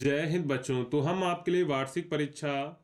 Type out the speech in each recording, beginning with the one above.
जय हिंद बच्चों। तो हम आपके लिए वार्षिक परीक्षा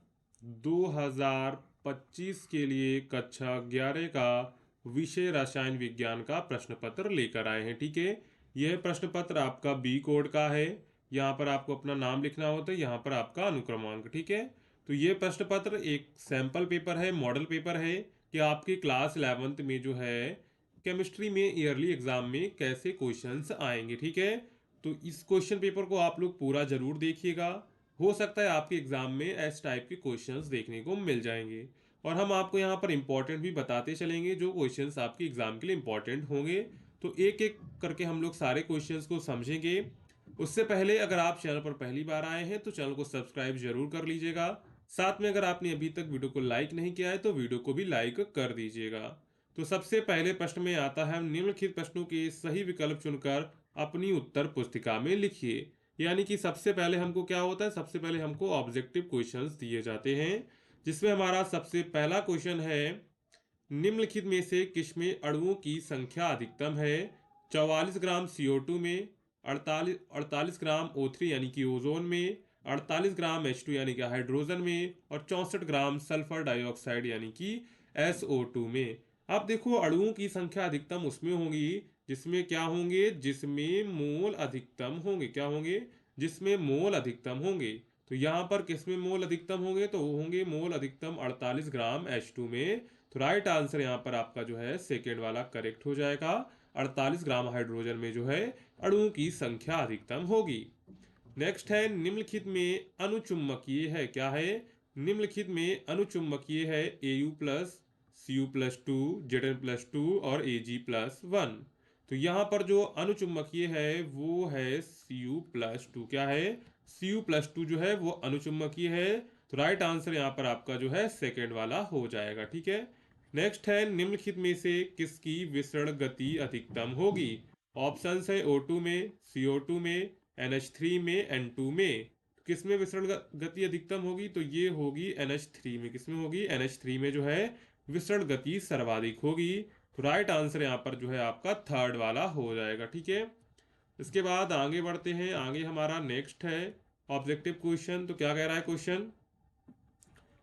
2025 के लिए कक्षा 11 का विषय रसायन विज्ञान का प्रश्न पत्र लेकर आए हैं। ठीक है, यह प्रश्न पत्र आपका बी कोड का है। यहाँ पर आपको अपना नाम लिखना होता है, यहाँ पर आपका अनुक्रमांक। ठीक है, तो ये प्रश्न पत्र एक सैंपल पेपर है, मॉडल पेपर है कि आपकी क्लास 11th में जो है केमिस्ट्री में ईयरली एग्जाम में कैसे क्वेश्चंस आएंगे। ठीक है, तो इस क्वेश्चन पेपर को आप लोग पूरा जरूर देखिएगा। हो सकता है आपके एग्जाम में इस टाइप के क्वेश्चंस देखने को मिल जाएंगे। और हम आपको यहाँ पर इंपॉर्टेंट भी बताते चलेंगे जो क्वेश्चंस आपके एग्जाम के लिए इंपॉर्टेंट होंगे। तो एक एक करके हम लोग सारे क्वेश्चंस को समझेंगे। उससे पहले अगर आप चैनल पर पहली बार आए हैं तो चैनल को सब्सक्राइब जरूर कर लीजिएगा। साथ में अगर आपने अभी तक वीडियो को लाइक नहीं किया है तो वीडियो को भी लाइक कर दीजिएगा। तो सबसे पहले प्रश्न में आता है, निम्नलिखित प्रश्नों के सही विकल्प चुनकर अपनी उत्तर पुस्तिका में लिखिए। यानी कि सबसे पहले हमको क्या होता है, सबसे पहले हमको ऑब्जेक्टिव क्वेश्चंस दिए जाते हैं, जिसमें हमारा सबसे पहला क्वेश्चन है, निम्नलिखित में से किसमें अणुओं की संख्या अधिकतम है? 44 ग्राम CO2 में, 48 ग्राम O3 यानी कि ओजोन में, 48 ग्राम H2 यानी कि हाइड्रोजन में, और 64 ग्राम सल्फर डाइऑक्साइड यानी कि SO2 में। अब देखो, अणुओं की संख्या अधिकतम उसमें होगी जिसमें क्या होंगे, जिसमें मोल अधिकतम होंगे। क्या होंगे? जिसमें मोल अधिकतम होंगे। तो यहाँ पर किसमें मोल अधिकतम होंगे? तो वो होंगे मोल अधिकतम 48 ग्राम H2 में। तो राइट आंसर यहाँ पर आपका जो है सेकेंड वाला करेक्ट हो जाएगा। 48 ग्राम हाइड्रोजन में जो है अणुओं की संख्या अधिकतम होगी। नेक्स्ट है, निम्नलिखित में अनुचुंबकीय है। क्या है? निम्नलिखित में अनुचुंबकीय है Au+, Cu+2, Zn+2 और Ag+1। तो यहाँ पर जो अनुचुंबकीय है वो है Cu+2। क्या है? Cu+2 जो है वो अनुचुंबकीय है। तो राइट आंसर यहाँ पर आपका जो है सेकेंड वाला हो जाएगा। ठीक है, नेक्स्ट है, निम्नलिखित में से किसकी विसरण गति अधिकतम होगी? ऑप्शंस है O2 में, CO2 में, NH3 में, N2 में। तो किसमें विसरण गति अधिकतम होगी? तो ये होगी NH3 में। किसमें होगी? NH3 में जो है विसरण गति सर्वाधिक होगी। तो राइट आंसर यहाँ पर जो है आपका थर्ड वाला हो जाएगा। ठीक है, इसके बाद आगे बढ़ते हैं। आगे हमारा नेक्स्ट है ऑब्जेक्टिव क्वेश्चन। तो क्या कह रहा है क्वेश्चन?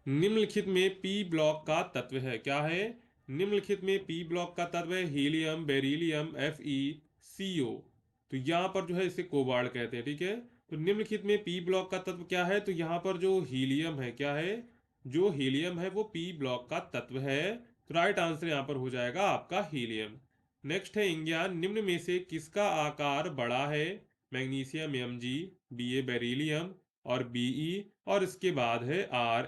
निम्नलिखित में पी ब्लॉक का तत्व है। क्या है? निम्नलिखित में पी ब्लॉक का तत्व है हीलियम, बेरिलियम, FeCO। तो यहाँ पर जो है इसे कोबाल्ट कहते हैं। ठीक है, तो निम्नलिखित में पी ब्लॉक का तत्व क्या है? तो यहाँ पर जो हीलियम है, क्या है? जो हीलियम है वो पी ब्लॉक का तत्व है। तो राइट आंसर यहाँ पर हो जाएगा आपका हीलियम। नेक्स्ट है इंज्ञान, निम्न में से किसका आकार बड़ा है? मैग्नीशियम Mg, Ba बेरिलियम और Be, और इसके बाद है Ra।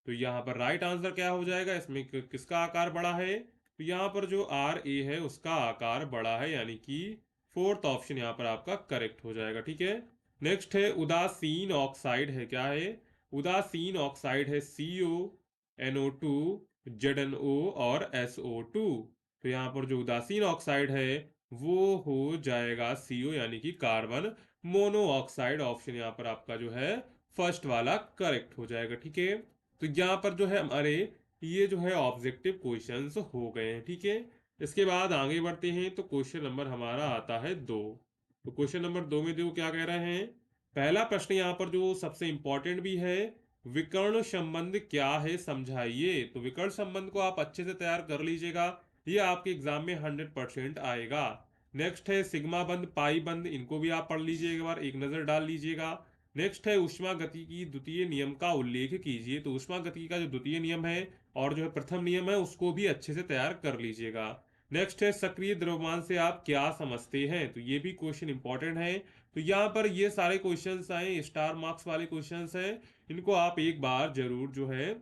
तो यहाँ पर राइट आंसर क्या हो जाएगा? इसमें किसका आकार बड़ा है? तो यहाँ पर जो Ra है उसका आकार बड़ा है, यानी कि फोर्थ ऑप्शन यहाँ पर आपका करेक्ट हो जाएगा। ठीक है, नेक्स्ट है उदासीन ऑक्साइड है। क्या है? उदासीन ऑक्साइड है CO, NO2, ZnO और SO2। तो यहाँ पर जो उदासीन ऑक्साइड है वो हो जाएगा CO यानी कि कार्बन मोनोऑक्साइड। ऑप्शन यहाँ पर आपका जो है फर्स्ट वाला करेक्ट हो जाएगा। ठीक है, तो यहाँ पर जो है हमारे ये जो है ऑब्जेक्टिव क्वेश्चंस हो गए हैं। ठीक है, इसके बाद आगे बढ़ते हैं। तो क्वेश्चन नंबर हमारा आता है 2। तो क्वेश्चन नंबर 2 में देखो क्या कह रहे हैं। पहला प्रश्न यहाँ पर जो सबसे इंपॉर्टेंट भी है, विकर्ण संबंध क्या है समझाइए। तो विकर्ण संबंध को आप अच्छे से तैयार कर लीजिएगा, ये आपके एग्जाम में 100% आएगा। नेक्स्ट है सिग्मा बंध, पाई बंध, इनको भी आप पढ़ लीजिए, एक बार एक नजर डाल लीजिएगा। नेक्स्ट है ऊष्मा गति की द्वितीय नियम का उल्लेख कीजिए। तो ऊष्मा गति का जो द्वितीय नियम है और जो है प्रथम नियम है उसको भी अच्छे से तैयार कर लीजिएगा। नेक्स्ट है सक्रिय द्रव्यमान से आप क्या समझते हैं। तो ये भी क्वेश्चन इंपॉर्टेंट है। तो यहाँ पर ये सारे क्वेश्चंस आए, स्टार मार्क्स वाले क्वेश्चंस हैं, इनको आप एक बार जरूर जो है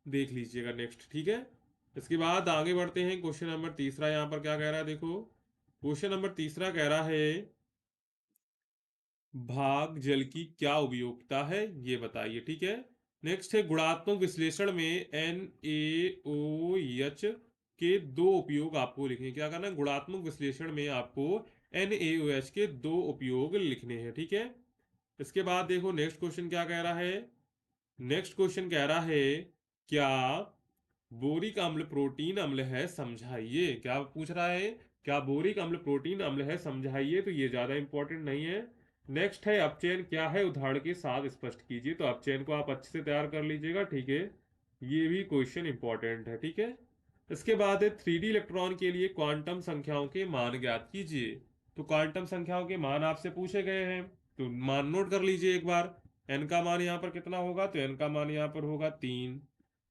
देख लीजिएगा। नेक्स्ट, ठीक है, इसके बाद आगे बढ़ते हैं। क्वेश्चन नंबर तीसरा यहाँ पर क्या कह रहा है, देखो क्वेश्चन नंबर तीसरा कह रहा है, भाग जल की क्या उपयोगिता है ये बताइए। ठीक है, नेक्स्ट है गुणात्मक विश्लेषण में NaOH के दो उपयोग आपको लिखने हैं। क्या करना है? गुणात्मक विश्लेषण में आपको NaOH के दो उपयोग लिखने हैं। ठीक है, इसके बाद देखो नेक्स्ट क्वेश्चन क्या कह रहा है। नेक्स्ट क्वेश्चन कह रहा है, क्या बोरिक अम्ल प्रोटीन अम्ल है समझाइए। क्या पूछ रहा है? क्या बोरिक अम्ल प्रोटीन अम्ल है समझाइए। तो ये ज्यादा इंपॉर्टेंट नहीं है, नेक्स्ट है अपचयन क्या है, उदाहरण के साथ स्पष्ट कीजिए। तो अपचयन को आप अच्छे से तैयार कर लीजिएगा, ठीक है। ये भी क्वेश्चन इंपॉर्टेंट है, ठीक है। इसके बाद है 3D इलेक्ट्रॉन के लिए क्वांटम संख्याओं के मान ज्ञात कीजिए। तो क्वांटम संख्याओं के मान आपसे पूछे गए हैं, तो मान नोट कर लीजिए एक बार। एन का मान यहाँ पर कितना होगा, तो एन का मान यहाँ पर होगा 3।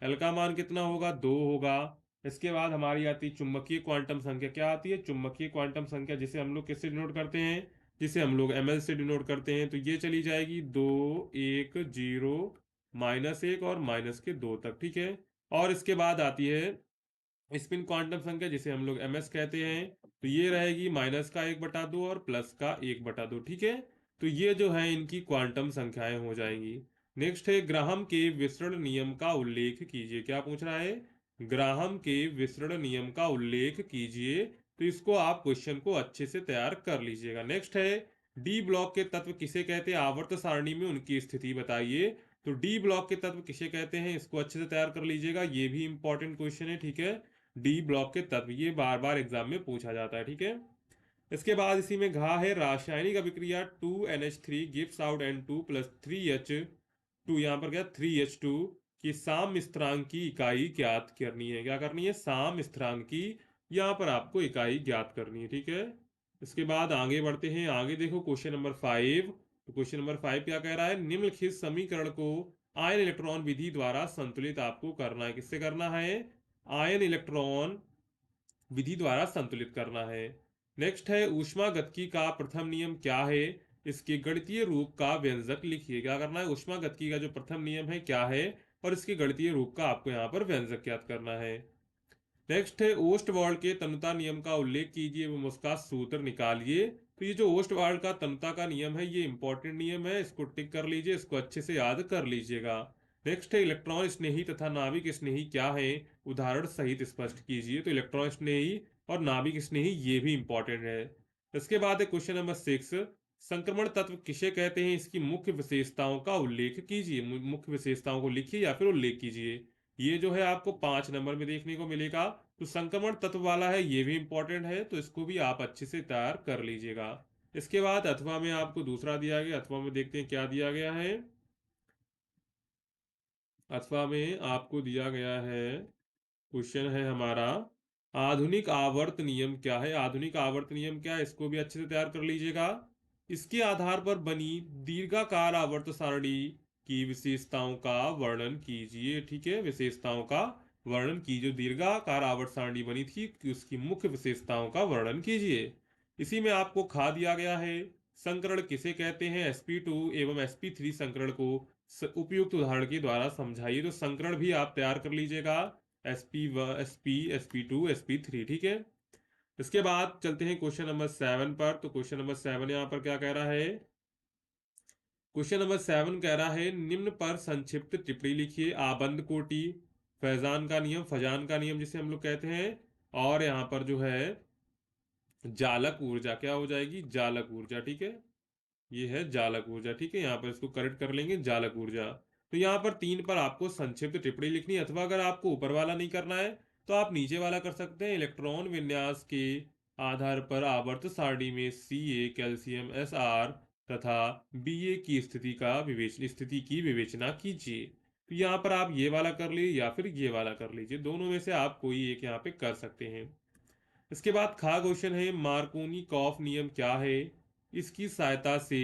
एल का मान कितना होगा, 2 होगा। इसके बाद हमारी आती है चुंबकीय क्वांटम संख्या। क्या आती है, चुंबकीय क्वांटम संख्या, जिसे हम लोग किससे डिनोट करते हैं, जिसे हम लोग एमएल से डिनोट करते हैं। तो ये चली जाएगी 2, 1, 0, -1 और -2 तक, ठीक है। और इसके बाद आती है स्पिन क्वांटम संख्या, जिसे हम लोग एमएस कहते हैं। तो ये रहेगी -1/2 और +1/2, ठीक है। तो ये जो है इनकी क्वांटम संख्याएं हो जाएंगी। नेक्स्ट है ग्राहम के विसरण नियम का उल्लेख कीजिए। क्या पूछ रहा है, ग्राहम के विसरण नियम का उल्लेख कीजिए। तो इसको आप क्वेश्चन को अच्छे से तैयार कर लीजिएगा। नेक्स्ट है डी ब्लॉक के तत्व किसे कहते हैं, आवर्त सारणी में उनकी स्थिति बताइए। तो डी ब्लॉक के तत्व किसे कहते हैं, इसको अच्छे से तैयार कर लीजिएगा, ये भी इंपॉर्टेंट क्वेश्चन है, ठीक है। डी ब्लॉक के तत्व, ये बार बार एग्जाम में पूछा जाता है, ठीक है। इसके बाद इसी में घा है रासायनिक अभिक्रिया 2NH3 gives out N2 + 3H2, यहाँ पर क्या 3H2 की साम्य स्थिरांक की इकाई ज्ञात करनी है। क्या करनी है, साम्य स्थिरांक की यहाँ पर आपको इकाई ज्ञात करनी है, ठीक है। इसके बाद आगे बढ़ते हैं, आगे देखो क्वेश्चन नंबर 5। तो क्वेश्चन नंबर 5 क्या कह रहा है, निम्नलिखित समीकरण को आयन इलेक्ट्रॉन विधि द्वारा संतुलित आपको करना है। किससे करना है, आयन इलेक्ट्रॉन विधि द्वारा संतुलित करना है। नेक्स्ट है ऊष्मागतिकी का प्रथम नियम क्या है, इसके गणितीय रूप का व्यंजक लिखिए। क्या करना है, ऊष्मागतिकी का जो प्रथम नियम है क्या है, और इसके गणितीय रूप का आपको यहाँ पर व्यंजक ज्ञात करना है। नेक्स्ट है ओस्टवाल्ड के तनुता नियम का उल्लेख कीजिए एवं उसका सूत्र निकालिए। तो ये जो ओस्टवाल्ड का तनुता का नियम है, ये इंपॉर्टेंट नियम है, इसको टिक कर लीजिए, इसको अच्छे से याद कर लीजिएगा। नेक्स्ट है इलेक्ट्रॉन स्नेही तथा नाभिक स्नेही क्या है, उदाहरण सहित स्पष्ट कीजिए। तो इलेक्ट्रॉन स्नेही और नाभिक स्नेही ये भी इंपॉर्टेंट है। इसके बाद है क्वेश्चन नंबर 6, संक्रमण तत्व किसे कहते हैं, इसकी मुख्य विशेषताओं का उल्लेख कीजिए। मुख्य विशेषताओं को लिखिए या फिर उल्लेख कीजिए। ये जो है आपको 5 नंबर में देखने को मिलेगा। तो संक्रमण तत्व वाला है, ये भी इंपॉर्टेंट है, तो इसको भी आप अच्छे से तैयार कर लीजिएगा। इसके बाद अथवा में आपको दूसरा दिया गया, अथवा में देखते हैं क्या दिया गया है। अथवा में आपको दिया गया है, क्वेश्चन है हमारा आधुनिक आवर्त नियम क्या है। आधुनिक आवर्त नियम क्या है, इसको भी अच्छे से तैयार कर लीजिएगा। इसके आधार पर बनी दीर्घाकार आवर्त सारणी की विशेषताओं का वर्णन कीजिए, ठीक है। विशेषताओं का वर्णन कीजिए, जो दीर्घाकार आवर्त सारणी बनी थी उसकी मुख्य विशेषताओं का वर्णन कीजिए। इसी में आपको खा दिया गया है, संकरण किसे कहते हैं, sp2 एवं sp3 संकरण को उपयुक्त उदाहरण के द्वारा समझाइए। तो संकरण भी आप तैयार कर लीजिएगा, SP1, SP, SP2, SP3, ठीक है। इसके बाद चलते हैं क्वेश्चन नंबर 7 पर। तो क्वेश्चन नंबर 7 यहाँ पर क्या कह रहा है, क्वेश्चन नंबर 7 कह रहा है निम्न पर संक्षिप्त टिप्पणी लिखिए। आबंद कोटि, फैजान का नियम, फजान का नियम जिसे हम लोग कहते हैं, और यहाँ पर जो है जालक ऊर्जा, क्या हो जाएगी, जालक ऊर्जा, ठीक है। ये है जालक ऊर्जा, ठीक है। यहाँ पर इसको करेक्ट कर लेंगे, जालक ऊर्जा। तो यहाँ पर 3 पर आपको संक्षिप्त टिप्पणी लिखनी है, अथवा अगर आपको ऊपर वाला नहीं करना है तो आप नीचे वाला कर सकते हैं। इलेक्ट्रॉन विन्यास के आधार पर आवर्त सारणी में Ca कैल्शियम Sr तथा Ba की स्थिति की विवेचना कीजिए। तो यहाँ पर आप ये वाला कर लीजिए या फिर ये वाला कर लीजिए, दोनों में से आप कोई एक यहाँ पे कर सकते हैं। इसके बाद खा क्वेश्चन है मार्कोनी कॉफ नियम क्या है, इसकी सहायता से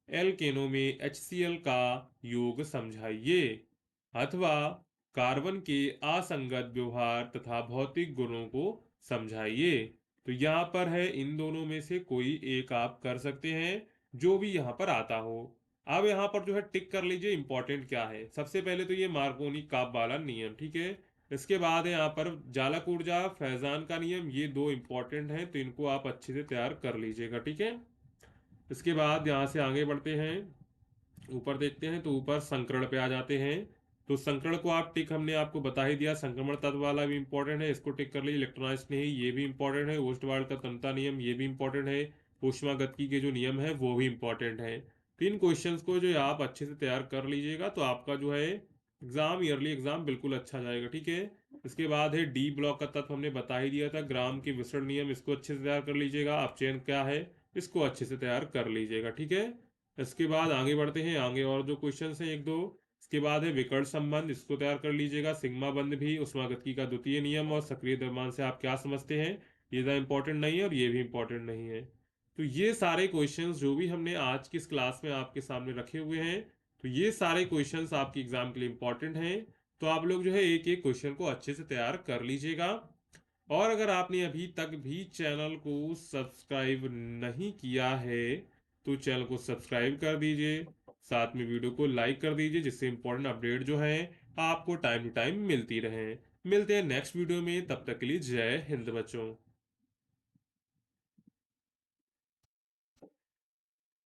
एल्केनो में HCl का योग समझाइए। अथवा कार्बन के असंगत व्यवहार तथा भौतिक गुणों को समझाइए। तो यहाँ पर है इन दोनों में से कोई एक आप कर सकते हैं, जो भी यहाँ पर आता हो। अब यहाँ पर जो है टिक कर लीजिए इंपॉर्टेंट क्या है। सबसे पहले तो ये मार्कोनी काप वाला नियम, ठीक है। इसके बाद है यहाँ पर जालक ऊर्जा, फैजान का नियम, ये दो इंपॉर्टेंट हैं, तो इनको आप अच्छे से तैयार कर लीजिएगा, ठीक है। इसके बाद यहाँ से आगे बढ़ते हैं, ऊपर देखते हैं। तो ऊपर संकरण पे आ जाते हैं। तो संकरण को आप टिक, हमने आपको बता ही दिया। संक्रमण तत्व वाला भी इंपॉर्टेंट है, इसको टिक कर लीजिए। इलेक्ट्रॉन स्नेही, ये भी इंपॉर्टेंट है। ओस्टवाल्ड का तन्यता नियम, ये भी इंपॉर्टेंट है। ऊष्मागतिकी के जो नियम है वो भी इंपॉर्टेंट है। तो इन क्वेश्चंस को जो आप अच्छे से तैयार कर लीजिएगा, तो आपका जो है एग्जाम, ईयरली एग्जाम बिल्कुल अच्छा जाएगा, ठीक है। इसके बाद है डी ब्लॉक का तत्व, हमने बता ही दिया था। ग्राम के विसरण नियम, इसको अच्छे से तैयार कर लीजिएगा। अपचयन क्या है, इसको अच्छे से तैयार कर लीजिएगा, ठीक है। इसके बाद आगे बढ़ते हैं, आगे और जो क्वेश्चन हैं एक दो। इसके बाद है विकर्ण संबंध, इसको तैयार कर लीजिएगा। सिग्मा बंध भी, ऊष्मागतिकी का द्वितीय नियम और सक्रिय द्रव्यमान से आप क्या समझते हैं, ये ज़्यादा इंपॉर्टेंट नहीं है और ये भी इंपॉर्टेंट नहीं है। तो ये सारे क्वेश्चंस जो भी हमने आज की इस क्लास में आपके सामने रखे हुए हैं, तो ये सारे क्वेश्चंस आपके एग्जाम के लिए इंपॉर्टेंट हैं। तो आप लोग जो है एक एक क्वेश्चन को अच्छे से तैयार कर लीजिएगा। और अगर आपने अभी तक भी चैनल को सब्सक्राइब नहीं किया है तो चैनल को सब्सक्राइब कर दीजिए, साथ में वीडियो को लाइक कर दीजिए, जिससे इंपॉर्टेंट अपडेट जो है आपको टाइम टू टाइम मिलती रहे। मिलते हैं नेक्स्ट वीडियो में, तब तक के लिए जय हिंद बच्चों।